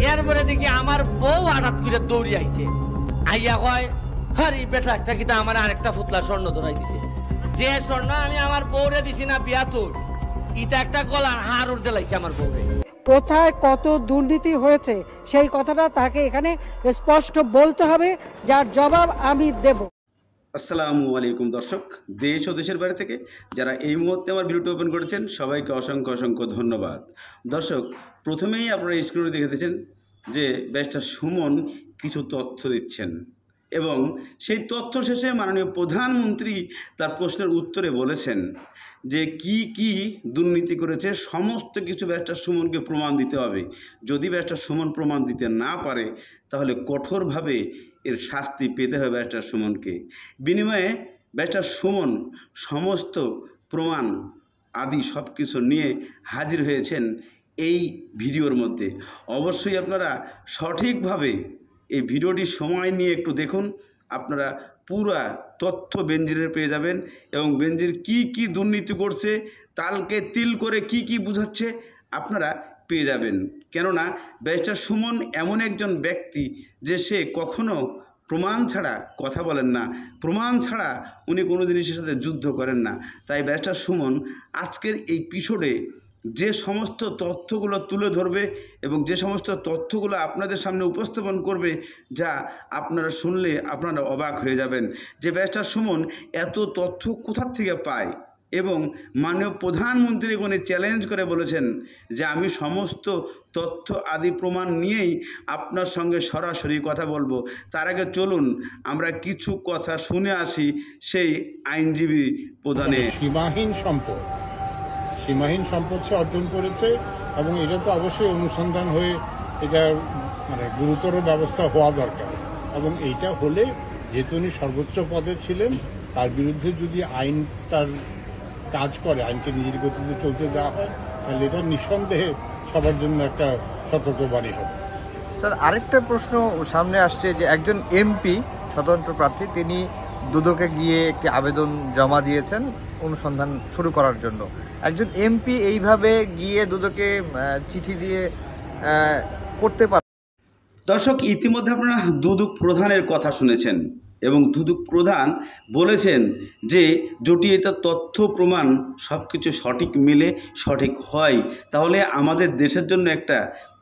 এরপরে দেখি আমার বউ হঠাৎ করে দৌড়ি আইছে, আইয়া কয় আরে বেটা একটা কিতা আমার আরেকটা ফুতলা স্বর্ণ ধরাই দিছে, যে স্বর্ণ আমি আমার বউরে দিছি না বিয়া তোর, ইটা একটা গলার হার উঠতে লাইছে আমার বউরে। কোথায় কত দুর্নীতি হয়েছে সেই কথাটা তাকে এখানে স্পষ্ট বলতে হবে, যার জবাব আমি দেব। আসসালামু আলাইকুম দর্শক, দেশ ও দেশের বাইরে থেকে যারা এই মুহূর্তে আমার ভিডিওটি ওপেন করেছেন সবাইকে অসংখ্য অসংখ্য ধন্যবাদ। দর্শক, প্রথমেই আপনারা স্ক্রিনে দেখেছেন যে ব্যারিস্টার সুমন কিছু তথ্য দিচ্ছেন এবং সেই তথ্য শেষে মাননীয় প্রধানমন্ত্রী তার প্রশ্নের উত্তরে বলেছেন যে কি দুর্নীতি করেছে সমস্ত কিছু ব্যারিস্টার সুমনকে প্রমাণ দিতে হবে। যদি ব্যারিস্টার সুমন প্রমাণ দিতে না পারে তাহলে কঠোরভাবে এর শাস্তি পেতে হবে ব্যারিস্টার সুমনকে। বিনিময়ে ব্যারিস্টার সুমন সমস্ত প্রমাণ আদি সব কিছু নিয়ে হাজির হয়েছেন এই ভিডিওর মধ্যে। অবশ্যই আপনারা সঠিকভাবে এই ভিডিওটি সময় নিয়ে একটু দেখুন, আপনারা পুরা তথ্য বেনজিরের পেয়ে যাবেন এবং বেনজির কি দুর্নীতি করছে, তালকে তিল করে কি বুঝাচ্ছে আপনারা পেয়ে যাবেন। কেননা ব্যারিস্টার সুমন এমন একজন ব্যক্তি যে সে কখনো প্রমাণ ছাড়া কথা বলেন না, প্রমাণ ছাড়া উনি কোনো জিনিসের সাথে যুদ্ধ করেন না। তাই ব্যারিস্টার সুমন আজকের এই এপিসোডে যে সমস্ত তথ্যগুলো তুলে ধরবে এবং যে সমস্ত তথ্যগুলো আপনাদের সামনে উপস্থাপন করবে, যা আপনারা শুনলে আপনারা অবাক হয়ে যাবেন যে ব্যারিস্টার সুমন এত তথ্য কোথা থেকে পায়। এবং মাননীয় প্রধানমন্ত্রী উনি চ্যালেঞ্জ করে বলেছেন যে আমি সমস্ত তথ্য আদি প্রমাণ নিয়েই আপনার সঙ্গে সরাসরি কথা বলবো। তার আগে চলুন আমরা কিছু কথা শুনে আসি সেই আইনজীবী প্রধানের। সীমাহীন সম্পদ সে অর্জন করেছে এবং এটা তো অবশ্যই অনুসন্ধান হয়ে এটা মানে গুরুতর ব্যবস্থা হওয়া দরকার। এবং এইটা হলে যেহেতু উনি সর্বোচ্চ পদে ছিলেন, তার বিরুদ্ধে যদি আইন তার কাজ করে, আইনকে নিজের গতিতে চলতে দেওয়া হয়, তাহলে এটা নিঃসন্দেহে সবার জন্য একটা সতর্কবাণী হবে। স্যার, আরেকটা প্রশ্ন সামনে আসছে যে একজন এমপি স্বতন্ত্র প্রার্থী তিনি দুদকে গিয়ে একটি আবেদন জমা দিয়েছেন অনুসন্ধান শুরু করার জন্য। একজন এমপি এইভাবে গিয়ে দুদকে চিঠি দিয়ে করতে পারে? দর্শক, ইতিমধ্যে আপনারা দুদক প্রধানের কথা শুনেছেন এবং দুদক প্রধান বলেছেন যে যদি এটা তথ্য প্রমাণ সব কিছু সঠিক মিলে সঠিক হয় তাহলে আমাদের দেশের জন্য একটা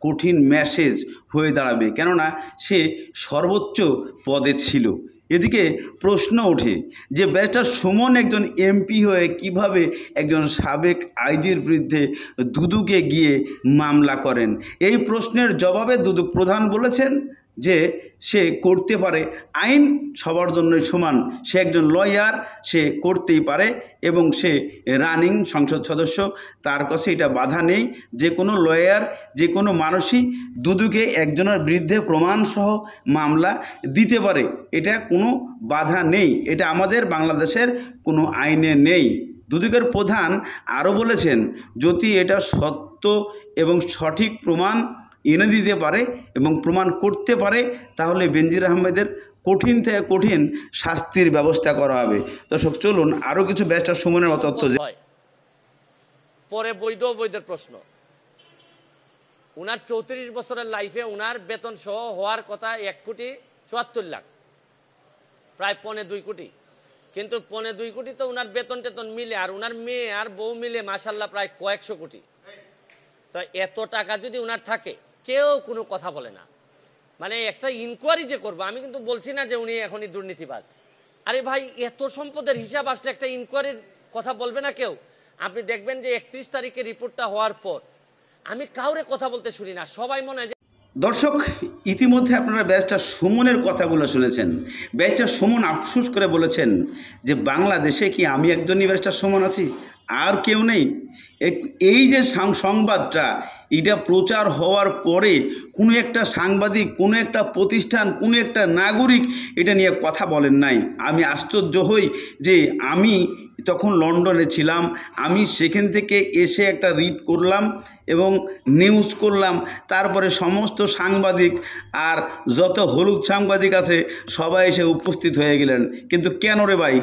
কঠিন মেসেজ হয়ে দাঁড়াবে, কেননা সে সর্বোচ্চ পদে ছিল। এদিকে প্রশ্ন ওঠে যে ব্যারিস্টার সুমন একজন এমপি হয়ে কিভাবে একজন সাবেক আইজির বিরুদ্ধে দুদকে গিয়ে মামলা করেন। এই প্রশ্নের জবাবে দুদক প্রধান বলেছেন যে সে করতে পারে, আইন সবার জন্য সমান, সে একজন লয়ার, সে করতেই পারে এবং সে রানিং সংসদ সদস্য, তার কাছে এটা বাধা নেই। যে কোনো লয়ার, যে কোনো মানুষই দুদকে একজনের বিরুদ্ধে প্রমাণসহ মামলা দিতে পারে, এটা কোনো বাধা নেই, এটা আমাদের বাংলাদেশের কোনো আইনে নেই। দুদকের প্রধান আরও বলেছেন যদি এটা সত্য এবং সঠিক প্রমাণ এনে দিতে পারে এবং প্রমাণ করতে পারে তাহলে বেনজির আহমেদের কঠিন থেকে কঠিন শাস্তির ব্যবস্থা করা হবে। দর্শক, চলুন আরও কিছু ব্যারিস্টার সুমনের তথ্য। পরে বৈধের প্রশ্ন, উনার 34 বছরের লাইফে উনার বেতন সহ হওয়ার কথা 1,74,00,000, প্রায় 1.25 কোটি। কিন্তু 1.25 কোটি তো উনার বেতন টেতন মিলে আর উনার মেয়ে আর বউ মিলে মাশাল্লাহ প্রায় কয়েকশো কোটি। তো এত টাকা যদি উনার থাকে কেউ কোনো কথা বলে না। মানে একটা ইনকোয়ারি যে করবো, আমি কিন্তু বলছি না যে উনি এখনই দুর্নীতিবাজ। আরে ভাই, এত সম্পদের হিসাব আসলে একটা ইনকোয়ারির কথা বলবে না কেউ? আপনি দেখবেন যে 31 তারিখে রিপোর্টটা হওয়ার পর আমি কাউরে কথা বলতে শুনি না, সবাই মনে হয়। দর্শক, ইতিমধ্যে আপনারা ব্যারিস্টার সুমনের কথাগুলো শুনেছেন। ব্যারিস্টার সুমন আফসোস করে বলেছেন যে বাংলাদেশে কি আমি একজনই ব্যারিস্টার সুমন আছি, আর কেউ নেই। এই যে সংবাদটা এটা প্রচার হওয়ার পরে কোনো একটা সাংবাদিক, কোনো একটা প্রতিষ্ঠান, কোনো একটা নাগরিক এটা নিয়ে কথা বলেন নাই। আমি আশ্চর্য হই যে আমি তখন লন্ডনে ছিলাম, আমি সেখান থেকে এসে একটা রিড করলাম এবং নিউজ করলাম, তারপরে সমস্ত সাংবাদিক আর যত হলুদ সাংবাদিক আছে সবাই এসে উপস্থিত হয়ে গেলেন। কিন্তু কেন রে ভাই,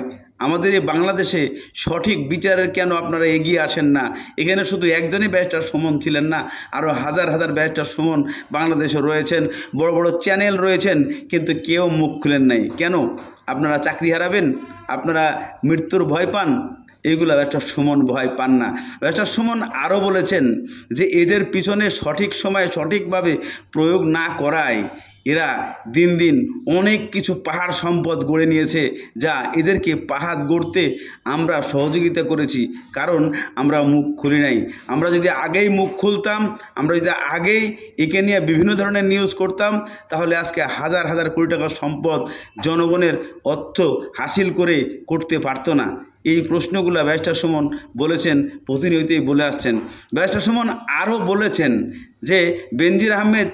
আমাদের এই বাংলাদেশে সঠিক বিচারের কেন আপনারা এগিয়ে আসেন না? এখানে শুধু একজনই ব্যারিস্টার সুমন ছিলেন না, আরও হাজার হাজার ব্যারিস্টার সুমন বাংলাদেশে রয়েছেন, বড় বড় চ্যানেল রয়েছেন, কিন্তু কেউ মুখ খুলেন নাই। কেন? আপনারা চাকরি হারাবেন? আপনারা মৃত্যুর ভয় পান? এগুলো ব্যারিস্টার সুমন ভয় পান না। ব্যারিস্টার সুমন আরও বলেছেন যে এদের পিছনে সঠিক সময়ে সঠিকভাবে প্রয়োগ না করায় এরা দিন দিন অনেক কিছু পাহাড় সম্পদ গড়ে নিয়েছে, যা এদেরকে পাহাড় গড়তে আমরা সহযোগিতা করেছি, কারণ আমরা মুখ খুলি নাই। আমরা যদি আগেই মুখ খুলতাম, আমরা যদি আগেই একে নিয়ে বিভিন্ন ধরনের নিউজ করতাম, তাহলে আজকে হাজার হাজার কোটি টাকার সম্পদ জনগণের অর্থ হাসিল করে করতে পারতো না। এই প্রশ্নগুলো ব্যারিস্টার সুমন বলেছেন, প্রতিনিয়তই বলে আসছেন। ব্যারিস্টার সুমন আরও বলেছেন যে বেনজির আহমেদ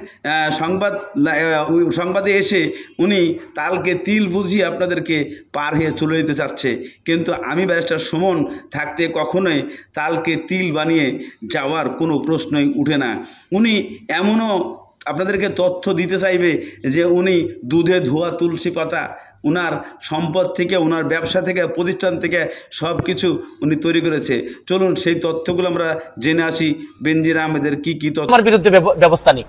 সংবাদে এসে উনি তালকে তিল বুঝিয়ে আপনাদেরকে পার হয়ে চলে যেতে চাচ্ছে, কিন্তু আমি ব্যারিস্টার সুমন থাকতে কখনোই তালকে তিল বানিয়ে যাওয়ার কোনো প্রশ্নই উঠে না। উনি এমনও আপনাদেরকে তথ্য দিতে চাইবে যে উনি দুধে ধোয়া তুলসী পাতা, উনার সম্পদ থেকে, উনার ব্যবসা থেকে, প্রতিষ্ঠান থেকে সব কিছু উনি তৈরি করেছে। চলুন সেই তথ্যগুলো আমরা জেনে আসি। বেনজির আহমেদের কি কি তথ্য আমার বিরুদ্ধে ব্যবস্থা নিক,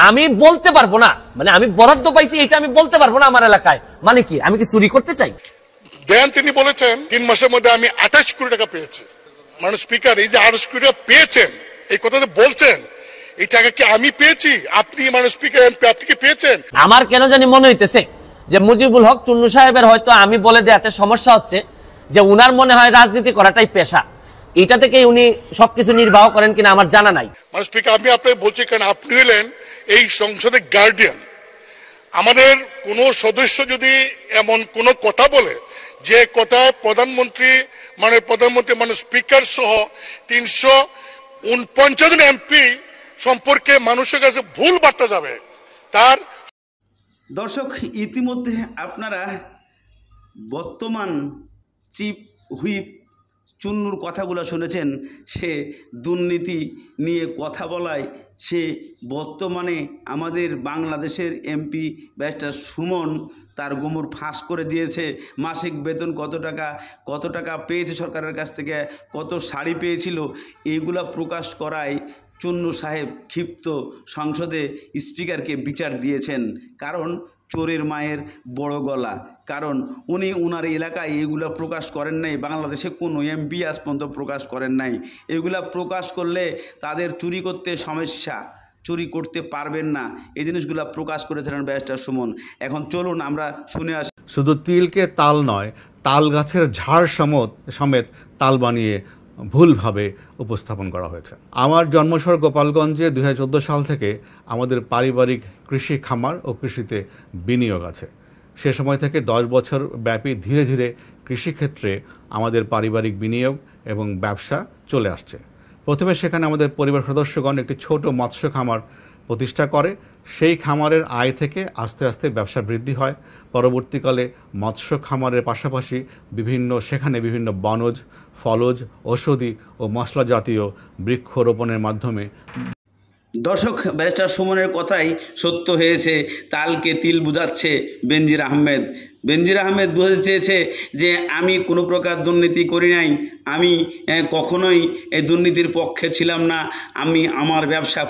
আমি বলতে পারবো না। মানে আমি বরাদ্দ পাইছি এটা আমি বলতে পারবো না আমার এলাকায়। মানে কি, আমি কি চুরি করতে চাই? দেন তিনি বলেছেন 3 মাসের মধ্যে আমি 28 কোটি টাকা পেয়েছি। মানুষ স্পিকার, এই যে 28 কোটি টাকা পেয়েছেন, এই কথা তো বলছেন, এই টাকা কি আমি পেয়েছি? আপনি মানুষ স্পিকার এমপি, আপনি কি পেয়েছেন? আমার কেন জানি মনে হইতেছে যে মুজিবুল হক চুন্নু সাহেবের হয়তো আমি বলে দেওয়াতে সমস্যা হচ্ছে, যে উনার মনে হয় রাজনীতি করাটাই পেশা, এটা থেকে উনি সবকিছু নির্বাহ করেন কিনা আমার জানা নাই। মানুষ স্পিকার, আমি আপনাকে বলছি, কারণ আপনি হলেন এই সংসদের গার্ডিয়ান। আমাদের কোন সদস্য যদি এমন কোন কথা বলে যে কথায় প্রধানমন্ত্রী মানে স্পিকার সহ 349 জন এমপি সম্পর্কে মানুষের কাছে ভুল বার্তা যাবে, তার দর্শক ইতিমধ্যে আপনারা বর্তমান চিফ হুইপ চুন্নুর কথাগুলো শুনেছেন। সে দুর্নীতি নিয়ে কথা বলায় সে বর্তমানে আমাদের বাংলাদেশের এমপি ব্যারিস্টার সুমন তার গোমর ফাঁস করে দিয়েছে। মাসিক বেতন কত টাকা পেয়েছে সরকারের কাছ থেকে, কত শাড়ি পেয়েছিল, এইগুলা প্রকাশ করায় চুন্নু সাহেব ক্ষিপ্ত সংসদে স্পিকারকে বিচার দিয়েছেন। কারণ চোরের মায়ের বড় গলা, কারণ উনি ওনার এলাকায় এগুলো প্রকাশ করেন নাই। বাংলাদেশে কোনো এমপি আজ পর্যন্ত প্রকাশ করেন নাই। এগুলা প্রকাশ করলে তাদের চুরি করতে সমস্যা, চুরি করতে পারবেন না, এই জিনিসগুলো প্রকাশ করেছিলেন ব্যারিস্টার সুমন। এখন চলুন আমরা শুনে আসি। শুধু তিলকে তাল নয়, তাল গাছের ঝাড় সমেত তাল বানিয়ে ভুলভাবে উপস্থাপন করা হয়েছে। আমার জন্মশহর গোপালগঞ্জে 2014 সাল থেকে আমাদের পারিবারিক কৃষি খামার ও কৃষিতে বিনিয়োগ আছে। সে সময় থেকে 10 বছর ব্যাপী ধীরে ধীরে কৃষিক্ষেত্রে আমাদের পারিবারিক বিনিয়োগ এবং ব্যবসা চলে আসছে। প্রথমে সেখানে আমাদের পরিবার সদস্যগণ একটি ছোট মৎস্য খামার প্রতিষ্ঠা করে। সেই খামারের আয় থেকে আস্তে আস্তে ব্যবসা বৃদ্ধি হয়। পরবর্তীকালে মৎস্য খামারের পাশাপাশি সেখানে বিভিন্ন বনজ, ফলজ, ঔষধি ও মশলা জাতীয় বৃক্ষরোপণের মাধ্যমে দর্শক ব্যারিস্টার সুমনের কথাই সত্য হয়েছে। তালকে তিল বুঝাচ্ছে বেনজির আহমেদ। বেনজির আহমেদ বুঝতে চেয়েছে যে আমি কোনো প্রকার দুর্নীতি করি নাই, আমি কখনোই এই দুর্নীতির পক্ষে ছিলাম না। আমি আমার ব্যবসা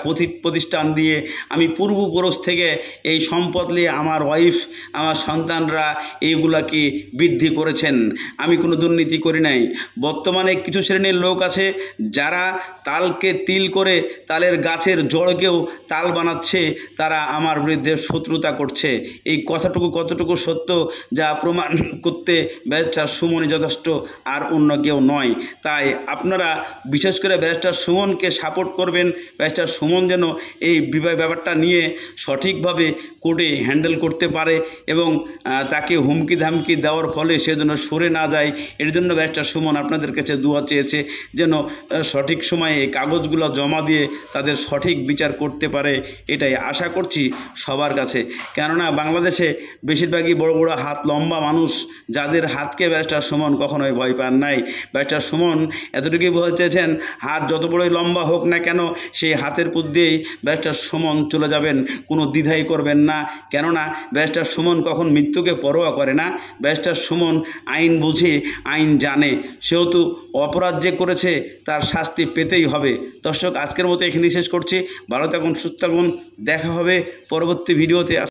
প্রতিষ্ঠান দিয়ে আমি পূর্বপুরুষ থেকে এই সম্পদ নিয়ে আমার ওয়াইফ, আমার সন্তানরা এইগুলাকে বৃদ্ধি করেছেন। আমি কোনো দুর্নীতি করি নাই। বর্তমানে কিছু শ্রেণীর লোক আছে যারা তালকে তিল করে তালের গাছের জড়কেও তাল বানাচ্ছে, তারা আমার বিরুদ্ধে শত্রুতা করছে। এই কথাটুকু কতটুকু সত্য যা প্রমাণ করতে ব্যারিস্টার সুমনই যথেষ্ট, আর অন্য কেউ নয়। তাই আপনারা বিশেষ করে ব্যারিস্টার সুমনকে সাপোর্ট করবেন। ব্যারিস্টার সুমন যেন এই ব্যাপারটা নিয়ে সঠিকভাবে কোর্টে হ্যান্ডেল করতে পারে এবং তাকে হুমকি ধামকি দেওয়ার ফলে সে যেন সরে না যায়। এর জন্য ব্যারিস্টার সুমন আপনাদের কাছে দোয়া চেয়েছে যেন সঠিক সময়ে এই কাগজগুলো জমা দিয়ে তাদের সঠিক বিচার করতে পারে। এটাই আশা করছি সবার কাছে, কেননা বাংলাদেশে বেশিরভাগই বড় বড় হাত লম্বা মানুষ, যাদের হাতকে ব্যারিস্টার সুমন কখনোই ভয় পান নাই। ব্যারিস্টার সুমন এতটুকুই বলতে চেয়েছেন, হাত যত বড়ই লম্বা হোক না কেন সেই হাতের পুত দিয়েই ব্যারিস্টার সুমন চলে যাবেন, কোনো দ্বিধাই করবেন না। কেননা ব্যারিস্টার সুমন কখন মৃত্যুকে পরোয়া করে না। ব্যারিস্টার সুমন আইন বুঝে, আইন জানে, সেহেতু অপরাধ যে করেছে তার শাস্তি পেতেই হবে। দর্শক, আজকের মতো এখানেই শেষ করছি। ভালো থাকুন, সুস্থ থাকুন, দেখা হবে পরবর্তী ভিডিওতে।